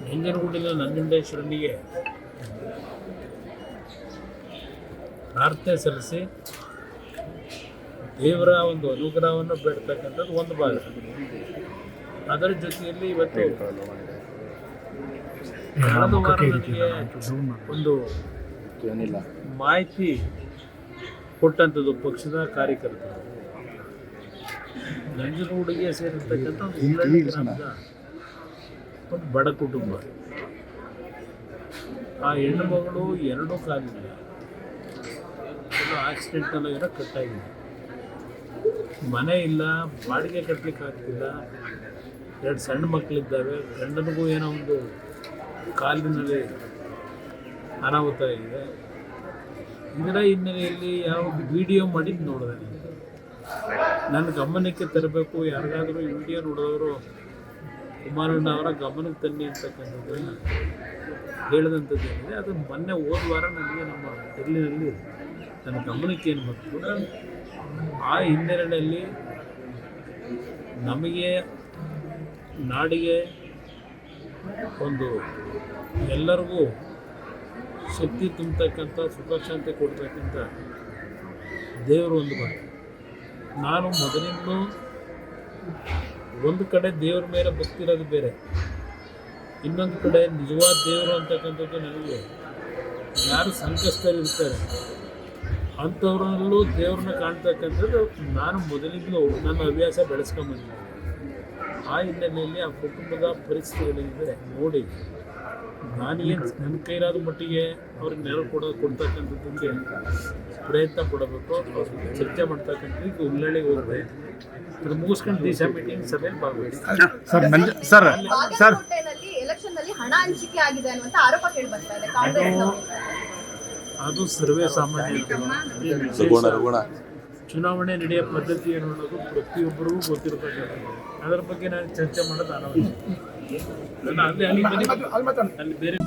ನಂಜನಗೂಡಿನ ನಂಜುಂಡೇಶ್ವರನಿಗೆ ಪ್ರಾರ್ಥನೆ ಸಲ್ಲಿಸಿ ದೇವರ ಒಂದು ಅನುಗ್ರಹವನ್ನು ಬೇಡ್ತಕ್ಕಂಥದ್ದು ಒಂದು ಭಾಗ. ಅದರ ಜೊತೆಯಲ್ಲಿ ಇವತ್ತು ಕಳೆದ ವಾರ ನನಗೆ ಒಂದು ಮಾಹಿತಿ ಕೊಟ್ಟಂಥದ್ದು ಪಕ್ಷದ ಕಾರ್ಯಕರ್ತರು ನಂಜನಗೂಡಿಗೆ ಸೇರಿರ್ತಕ್ಕಂಥ ಉಳ್ಳಳ್ಳಿ ಗ್ರಾಮದ ಒಂದು ಬಡ ಕುಟುಂಬ. ಆ ಹೆಣ್ಣು ಮಗಳು ಎರಡೂ ಕಾಲಿಲ್ಲ, ಆಕ್ಸಿಡೆಂಟಲ್ಲಿ ಏನೋ ಕಟ್ಟಾಗಿದೆ, ಮನೆ ಇಲ್ಲ, ಬಾಡಿಗೆ ಕಟ್ಟಲಿಕ್ಕೆ ಆಗ್ತಿಲ್ಲ, 2 ಸಣ್ಣ ಮಕ್ಕಳಿದ್ದಾವೆ, ಗಂಡನಿಗೂ ಏನೋ ಒಂದು ಕಾಲಿನಲ್ಲಿ ಅನಾಹುತ ಇದೆ. ಇದರ ಹಿನ್ನೆಲೆಯಲ್ಲಿ ಯಾವ ವಿಡಿಯೋ ಮಾಡಿದ್ದು ನೋಡಿದೆ, ನನ್ನ ಗಮನಕ್ಕೆ ತರಬೇಕು, ಯಾರಿಗಾದರೂ ಈ ವಿಡಿಯೋ ನೋಡಿದವರು ಕುಮಾರಣ್ಣ ಅವರ ಗಮನಕ್ಕೆ ತನ್ನಿ ಅಂತಕ್ಕಂಥದ್ದನ್ನು ಹೇಳಿದಂಥದ್ದು ಏನಿದೆ ಅದು ಮೊನ್ನೆ ಹೋದ ವಾರ ನನಗೆ ನಮ್ಮ ಡೆಲ್ಲಿನಲ್ಲಿ ನನ್ನ ಗಮನಕ್ಕೆ ಏನು ಬಂತು. ಆ ಹಿನ್ನೆಲೆಯಲ್ಲಿ ನಮಗೆ ನಾಡಿಗೆ ಒಂದು ಎಲ್ಲರಿಗೂ ಶಕ್ತಿ ತುಂಬತಕ್ಕಂಥ ಸುಖ ಶಾಂತಿ ಕೊಡ್ತಕ್ಕಂಥ ದೇವರು ಒಂದು ಬಾರಿ. ನಾನು ಮೊದಲಿಂದಲೂ ಒಂದು ಕಡೆ ದೇವ್ರ ಮೇಲೆ ಭಕ್ತಿ ಇರೋದು ಬೇರೆ, ಇನ್ನೊಂದು ಕಡೆ ನಿಜವಾದ ದೇವರು ಅಂತಕ್ಕಂಥದ್ದು ನನಗೆ ಯಾರು ಸಂಕಷ್ಟದಲ್ಲಿರ್ತಾರೆ ಅಂಥವ್ರಲ್ಲೂ ದೇವ್ರನ್ನ ಕಾಣ್ತಕ್ಕಂಥದ್ದು ನಾನು ಮೊದಲಿಂದಲೂ ನನ್ನ ಹವ್ಯಾಸ ಬೆಳೆಸ್ಕೊಂಬಂದಿದ್ದೆ. ಆ ಹಿನ್ನೆಲೆಯಲ್ಲಿ ಆ ಕುಟುಂಬದ ಪರಿಸ್ಥಿತಿಗಳಿದೆ ನೋಡಿ ನಾನೇನು ನನ್ನ ಕೈಲಾದ ಮಟ್ಟಿಗೆ ಅವ್ರಿಗೆ ನೆರವು ಕೊಡ್ತಕ್ಕಂಥದ್ದಕ್ಕೆ ಪ್ರಯತ್ನ ಪಡಬೇಕು. ಅವ್ರಿಗೆ ಚರ್ಚೆ ಮಾಡ್ತಕ್ಕಂಥ ಈಗ ಉಳ್ಳಳ್ಳಿಗೆ ಹೋಗ್ತಾರೆ, ಅದು ಮುಗಿಸ್ಕೊಂಡು ದಿಶಾ ಮೀಟಿಂಗ್ ಸಭೆಯಲ್ಲಿ ಅದು ಸರ್ವೇ ಸಾಮಾನ್ಯ. ಚುನಾವಣೆ ನಡೆಯೋ ಪದ್ಧತಿ ಏನು ಅನ್ನೋದು ಪ್ರತಿಯೊಬ್ಬರಿಗೂ ಗೊತ್ತಿರತಕ್ಕಂಥದ್ದು. ಅದರ ಬಗ್ಗೆ ನಾನು ಚರ್ಚೆ ಮಾಡೋದು ಅನವಶ್ಯಕ. ಅಲ್ಲಿ ಬೇರೆ